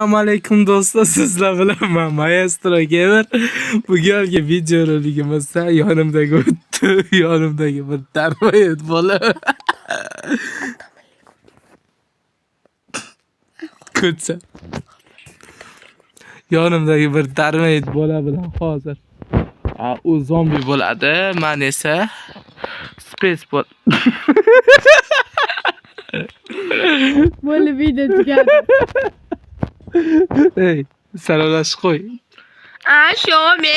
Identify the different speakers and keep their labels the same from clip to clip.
Speaker 1: Assalomu alaykum do'stlar, sizlar bilan men Maestro Gamer. Bugungi videoroligimizda yonimdagi bir darvoyat bola. Ko'cha. Yonimdagi bir darvoyat bola bilan hozir u zombi bo'ladi, men esa space bol.
Speaker 2: Böyle video tugadi.
Speaker 1: Ey, salomlashib qo'y.
Speaker 2: Assalomu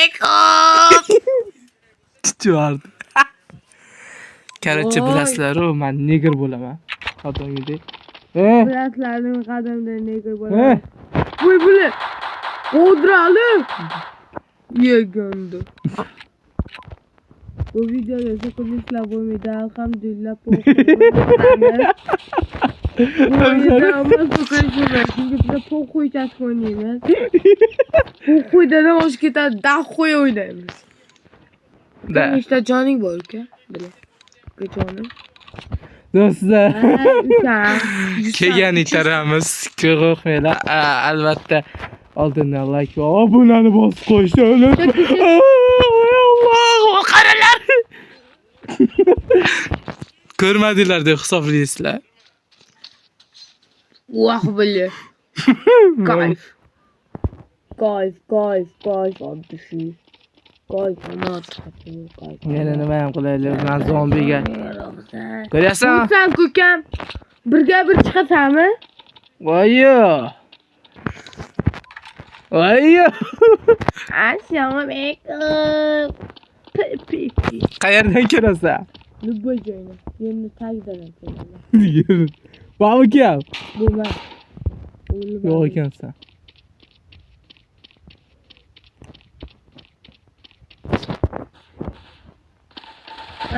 Speaker 1: Chivardi. Короче,
Speaker 2: Voy.
Speaker 1: bilasizlar-ku, men neger bo'laman. Xotongidek.
Speaker 2: Bilasizlarning qadamda neger bo'ladi. Voy bule. Qo'drali. Yegondi. Bu videoda sekundolar bo'lmaydi. Alhamdulillah. Po'quydan oshib ketadi, dahoy o'ynaymiz.
Speaker 1: Da.
Speaker 2: Nechta joning bor uka? Bila. Jonim.
Speaker 1: Do'stlar,
Speaker 2: Uka.
Speaker 1: kelgan itaramiz, qo'rqmanglar. Albatta oldindan like va obunani bosib qo'yishni unutmang. Alloh, qaralar. Ko'rmadinglar deb hisoblaysizlar.
Speaker 2: Vah bile. Kayf. Kayf abdüşü. Kayf anat.
Speaker 1: Yana nima ham qilaylik, men zombiga. Ko'rasizmi?
Speaker 2: Sen ko'kam. Birga bir chiqasanmi?
Speaker 1: Voyo.
Speaker 2: Assalomu alaykum. Pipi.
Speaker 1: Qayerdan kelasan?
Speaker 2: Любой joydan. Yerni tagidan kelaman.
Speaker 1: Bormi kim?
Speaker 2: Bu men.
Speaker 1: Yo'q ekansan.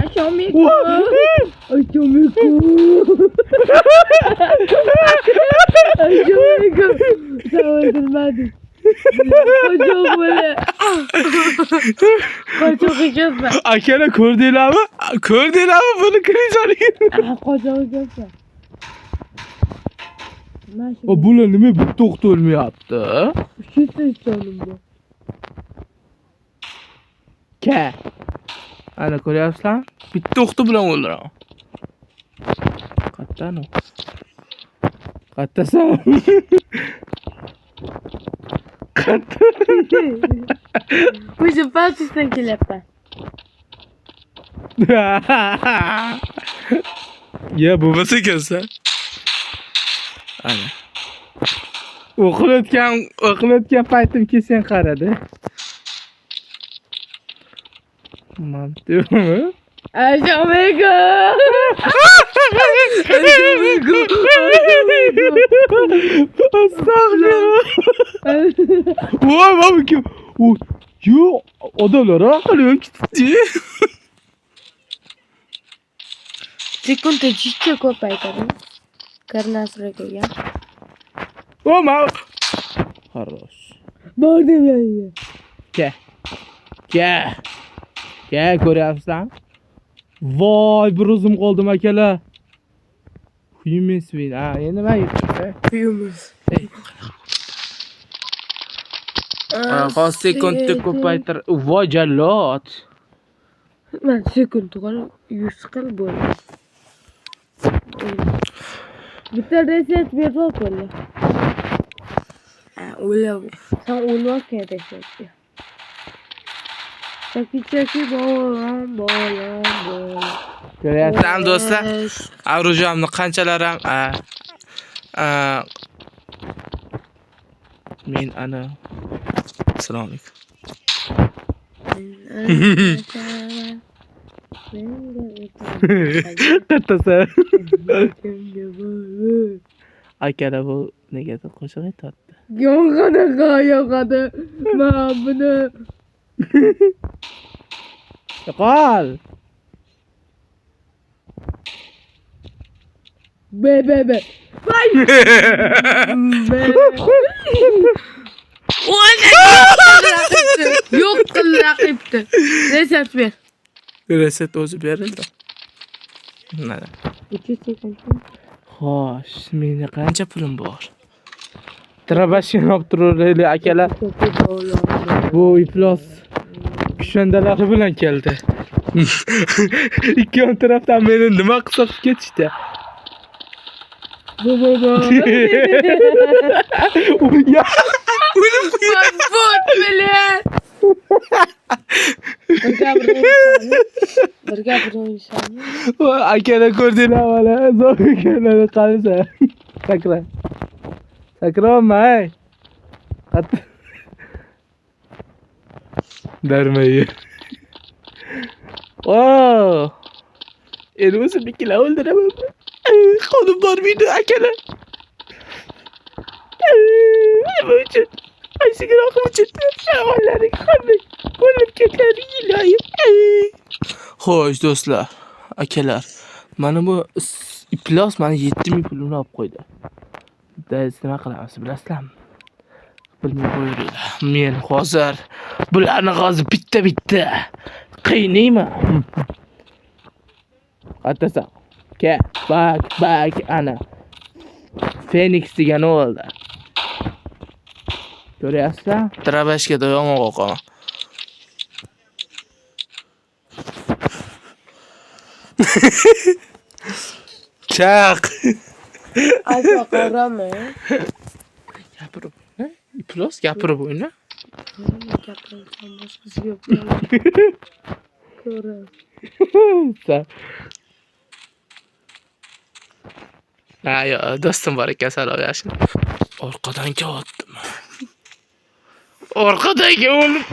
Speaker 2: Assalomu alaykum. Sen öldürmedin. Koçok böyle. Koçok götme.
Speaker 1: Akana ko'rdinglarmi? Ko'rdinglarmi buni krizani?
Speaker 2: Koçok götme.
Speaker 1: O bular nima bir to'xta olmayapti?
Speaker 2: Şişte istiyorum bu.
Speaker 1: Ka. Ana ko'ryapsizlarmi? Bitta to'xta bilan o'ldiraman. Qayerdan u? Qayerdasan?
Speaker 2: Bu sefer sizden kilepe.
Speaker 1: Ya bo'lmasa kelsa. Ana. O'qilayotgan paytim kelsan qaradi. Mantiqmi?
Speaker 2: Assalomu alaykum.
Speaker 1: Astagfirullah. Voy, mana kim? Yo, odamlar aqli ketdi.
Speaker 2: Sekunda jichcha ko'paytirdi. Karnasraga ya.
Speaker 1: Oma. Xo'rosh.
Speaker 2: Bordim yani.
Speaker 1: Ke, ko'ryapsan? Voy, bir o'zim qoldim akalar. Huyimesvin. Endi men yutdim.
Speaker 2: Huyimiz.
Speaker 1: Hozir sekundda ko'paytir. Voy, jallod.
Speaker 2: Ben sekund qolib 100 qil bo'ldi. Bitta reset berib qo'ydi. O'ylab. Sen o'ylab kerak. Chaki bolam.
Speaker 1: Ko'ryapsan do'stlar? Avrujamni qanchalar ham men ana assalomu alaykum. Qattasan. Akalar bu negadir qo'shiq aytadi.
Speaker 2: Yo'qada. Men buni
Speaker 1: Qol.
Speaker 2: Be. Vay. Yo'q qil raqibni. Reset ber.
Speaker 1: Reset o'zi berildi. Mana.
Speaker 2: 2 sekund.
Speaker 1: Xo'sh, menda qancha pulim bor? Trabashini olib turaylik akalar. Bu iflos kushandalari bilan keldi. Ikki yon tarafdan meni nima qilib ketishdi?
Speaker 2: Bu.
Speaker 1: Ya,
Speaker 2: Pasport bilan. Bir gapiravishamiz.
Speaker 1: voy akalar ko'rdinglar mana, zo'r akalar qarasa. Sakra. Sakramay. Darmayı. Oo. Elimizi bir kilo öldüremem. Kolum darmıydı akalar. Bu için. Ay sigara akım için. Onları kandık. Ölüp ketleri ilayım. Hoş dostlar. Akalar. Mana bu iflos mana 7000 pulini olib qo'ydi. Biz nima qilamiz bilasizlarmi? Bilmay qo'yinglar. Men hozir bularni hozir bitta qiynayman. Atasan. Bak ana. Phoenix degan o'ldi. Ko'ryapsizlar? Trabashga do'yong qo'qaman. Chaq.
Speaker 2: Aytma qarama.
Speaker 1: Gapirib, ne? Iflos gapirib o'yna.
Speaker 2: Gapirishdan boshqasi yo'q. Ko'ra.
Speaker 1: Ayo, do'stim bor ekan, salom yashin. Orqadan kelyaptim. Orqadan kelib.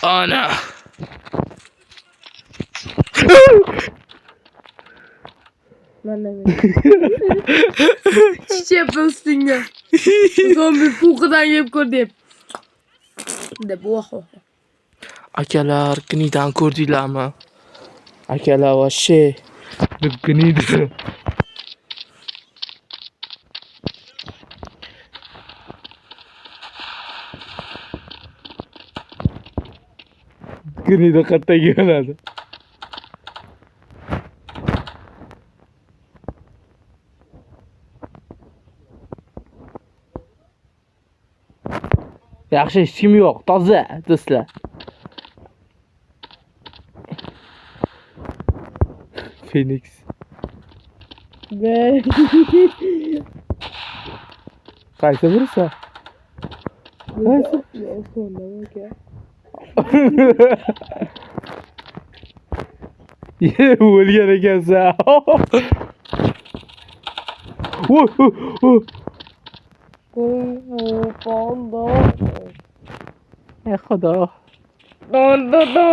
Speaker 1: Ana.
Speaker 2: Mana men. Chechep ustingga. Zombi puqidan yeb ko'r deb voho.
Speaker 1: Akalar, knidan ko'rdinglarmi? Akalar voshye. Deb knidi. Knidi qayerga keladi? Yaxshi, hech kim yo'q, toza, do'stlar. Phoenix. Qaysi birisi? Qaysi? Ye, o'lgan ekansan. Ey xudo.
Speaker 2: O'ldim.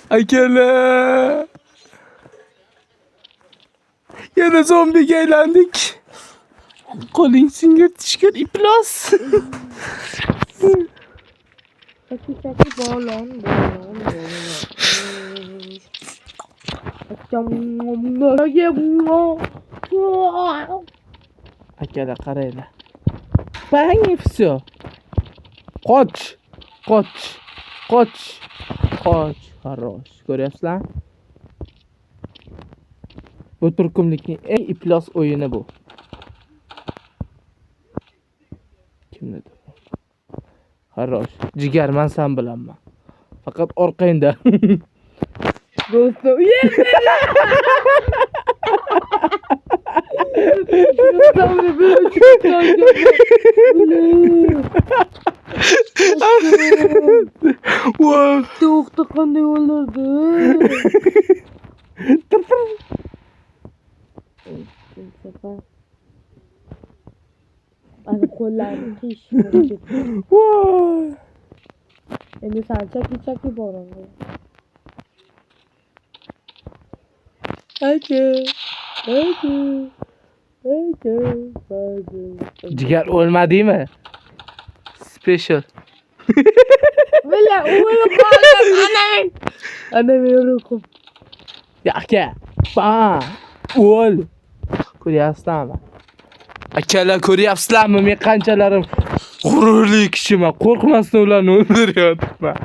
Speaker 1: Akalar. Yana zombiga aylandik. Qo'ling singir tishgan iflos.
Speaker 2: Chaki balon.
Speaker 1: Akalar qaranglar. Bang, все. Qoch. Xarosh. Ko'ryapsizlar? Bu turkumlikning eng iflos o'yini bu. Kimnidir? Xarosh. Jigarman sen bilanman. Faqat orqangda.
Speaker 2: Do'stim, To'xta qanday o'ldirdi? Ana qo'llarini qiyishib. Endi sen chaki boraver.
Speaker 1: Jigar o'lmadingmi? Special.
Speaker 2: Bila o'lib qoldim. Ana men ruhim.
Speaker 1: Ya aka. Ba. O'l. Ko'ryapsizlarmi? Akalar ko'ryapsizlarmi? Men qanchalarim g'ururli kishiman. Qo'rqmasdan ularni o'ldiryapman.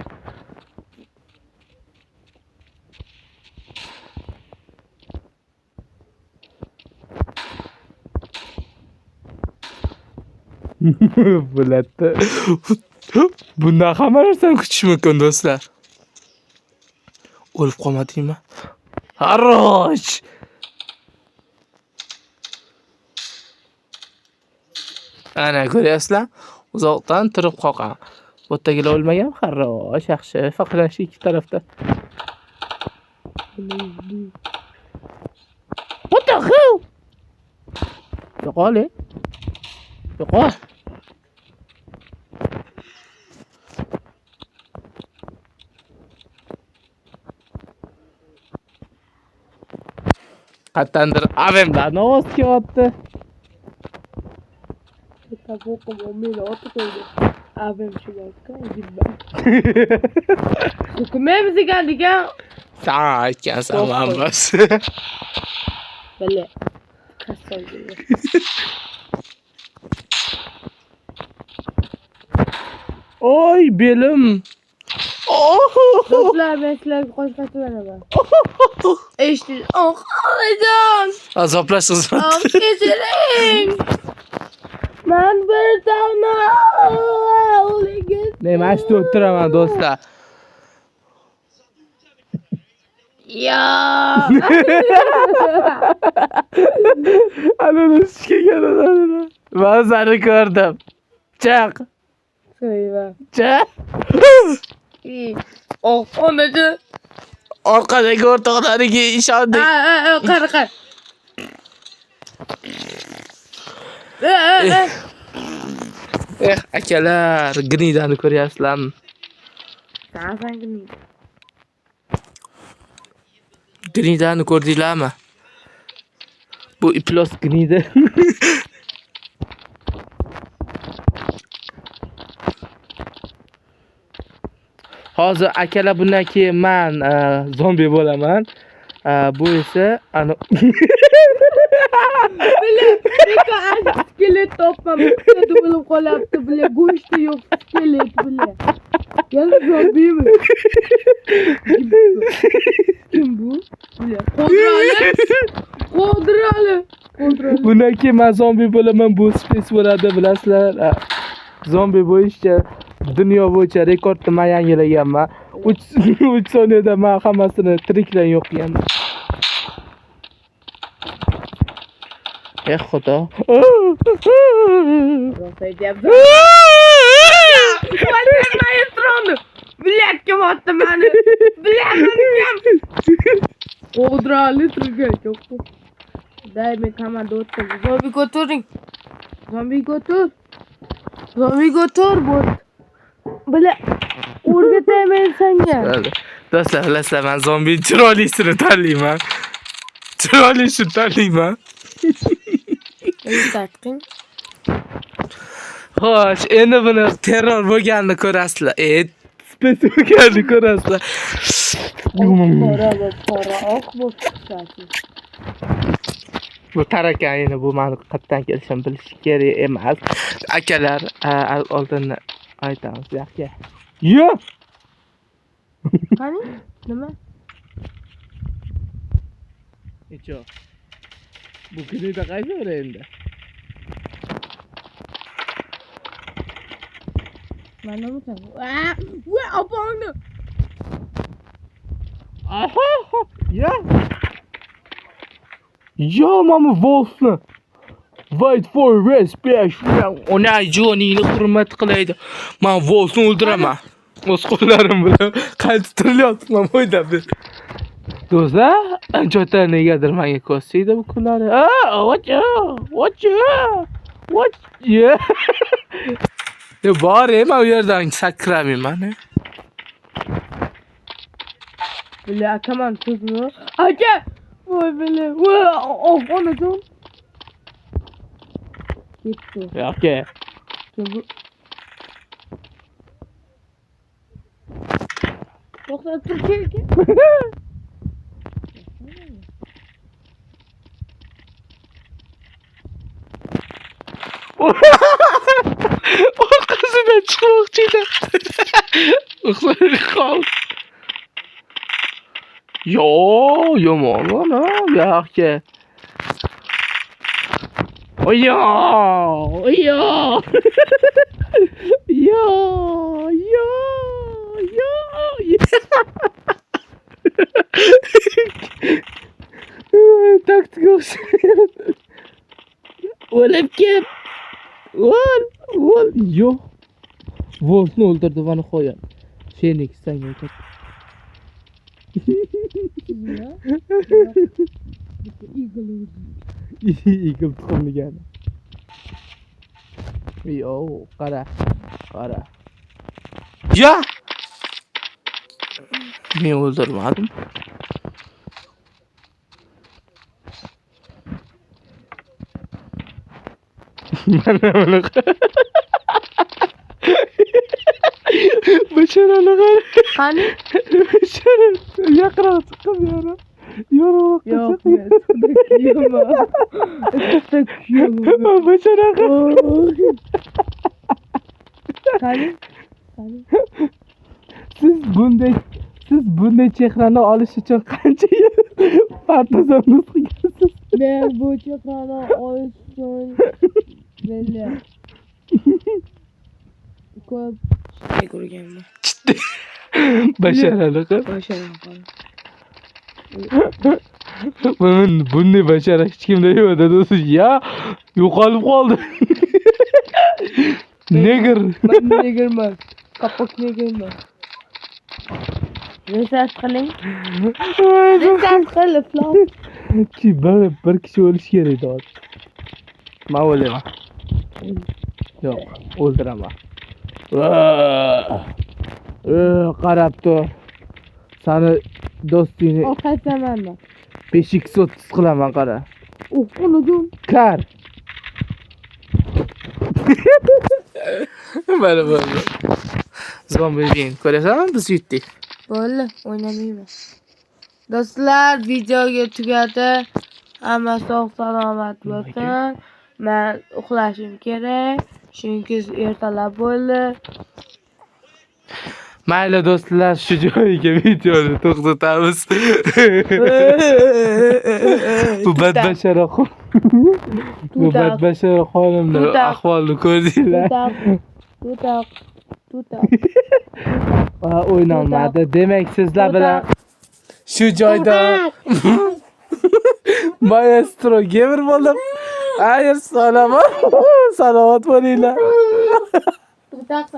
Speaker 1: Bulatda bundan hamma narsani kutish mumkin do'stlar. O'lib qolmadingmi? Xarosh! Ana ko'ryapsizlar? Uzoqdan turib qoqan. Bu yerdagilar o'lmagan, xarosh, yaxshi. Faqat ikki tarafda. What the hell? Yo'qol. Yo'qol. Qattandir avemlarni ovoz kelyapti.
Speaker 2: Taboqim meni otib qo'ydi. Avem shularga yibba. Do'kmaymiz ekan.
Speaker 1: Sen aytgansan manbas.
Speaker 2: Bale. Kasaldi.
Speaker 1: Oy belim.
Speaker 2: Do'stlar, men sizlarga qo'shqatib beraman. Eshitdingiz? Xolajon.
Speaker 1: Azoplash xizmat.
Speaker 2: Kechiring. Men bir dona o'ligim.
Speaker 1: Men mana shu o'tiraman do'stlar.
Speaker 2: Ya.
Speaker 1: Ana ishga keladi. Men seni ko'rdim. Chaq.
Speaker 2: So'yva.
Speaker 1: Chaq.
Speaker 2: Onachi.
Speaker 1: Orqadagi o'rtoqlariga ishondik.
Speaker 2: Qara.
Speaker 1: Akalar, Gnidani ko'ryapsizlarmi?
Speaker 2: Qanaqa Gnida?
Speaker 1: Gnidani ko'rdinglarmi? Bu Iplos Gnida. Hozir akalar bundan keyin men zombi bo'laman. Bu esa ana
Speaker 2: Skelet topmam. Skelet bo'lib qolyapti, bile. Go'shti yo'q, skelet bile. Yana zombimi? Kim bu? Bile. Qodrali.
Speaker 1: bundan keyin men zombi bo'laman. Bu space bo'ladi, bilasizlar. Zombi bo'yicha dunyo bo'yicha rekordni men yangilaganman. 3 soniyada men hammasini tirikdan yo'q qilganman. Xudo.
Speaker 2: Ro'sayapti. Walter Maestro. Biletga otdi meni. Biletga. Qodrali turgan yo'q. Daymi komanda o'tdi. Zombi ko'taring. Zombi ko'tar bot. Bile o'rgatayman senga.
Speaker 1: Do'stlar, bilasizlar, men zombi chiroylisini tanlayman. Chiroylisini tanlayman.
Speaker 2: Tatqin.
Speaker 1: Xo'sh, endi buni terror bo'lganini ko'rasizlar. Space bo'lganini ko'rasizlar.
Speaker 2: Qora oq bo'lib
Speaker 1: Bu tarakani bu meni qatdan kelishim bilish kerak emas. Akalar, oldin aytamiz, yaxshi. Yo!
Speaker 2: Qani? Nima?
Speaker 1: Echo. Bu Gnida qaysi endi?
Speaker 2: Mana bu tan. Va, opongni.
Speaker 1: Aha! Ya! Yo, mama Wolfni. Wait for respect. Ona Johnny'ni hurmat qilaydi. Men Wolfni o'ldiraman. O'z qo'llarim bilan qaltirlayapman o'ylab. Do'stlar, anchota negadir menga ko'rsaydi bu kunlari. Watch yeah. Bor, men u yerdan sakramayman.
Speaker 2: Bile akaman tuzmu. Aka! Voy bile. Voy, onajon. Gitti.
Speaker 1: Okay.
Speaker 2: To'xta, tur kelki.
Speaker 1: Orqasidan chiqmoqchi edi. Uxlab qoldi. Yomon mana bu yoqqa. Oyo! Oyo! Yo! Yo! Yo! Taktik o'xshaydi. O'lib ket. O'l. Yo. Voltni o'ldirdi va nihoyat. Shenik senga ket.
Speaker 2: Ya.
Speaker 1: Eagle tuxumligani. Yo, qara. Ya! Men o'ldirmadim. Mana buni. Basharani qara.
Speaker 2: Qani?
Speaker 1: Bashara yaqinroq chiqib yana. Yo'q, bashara
Speaker 2: Qani?
Speaker 1: Siz bunday chehrani olish uchun qancha yil partizanlik qilgansiz?
Speaker 2: Men bu chehrani olish uchun bella ko'p shay ko'rganman.
Speaker 1: Basharani qil.
Speaker 2: Basharaman.
Speaker 1: Men bunday bashara hech kimda yo'q dedi. Ya, yo'qolib qoldi. Neger.
Speaker 2: Men negerman. Kapak negerman. Research qiling. Research qilib flop.
Speaker 1: Bir kishi o'lishi kerak edi hozir. Men o'laman. Yo'q, o'ldiraman. Qarab tur. Sani do'stingni
Speaker 2: Ovqatlanman.
Speaker 1: 5x30 qilaman qara.
Speaker 2: O'qildim.
Speaker 1: Kar. Mana bo'ldi. Zombie game ko'rasanmi biz yutdik.
Speaker 2: Bo'ldi, o'ynamayman. Do'stlar, videoga tugadi. Hamma sog' salomat bo'lsin. Men uxlashim kerak. Chunki ertalab bo'ldi.
Speaker 1: Mayli do'stlar, shu joyiga videoni to'xtatamiz. Bu badbashara xonimning ahvolini ko'rdinglar.
Speaker 2: Tutak.
Speaker 1: O'ynolmadi. Demak, sizlar bilan shu joyda Maestro gamer bo'ldim. Ayr salomat bo'linglar.
Speaker 2: Tutak.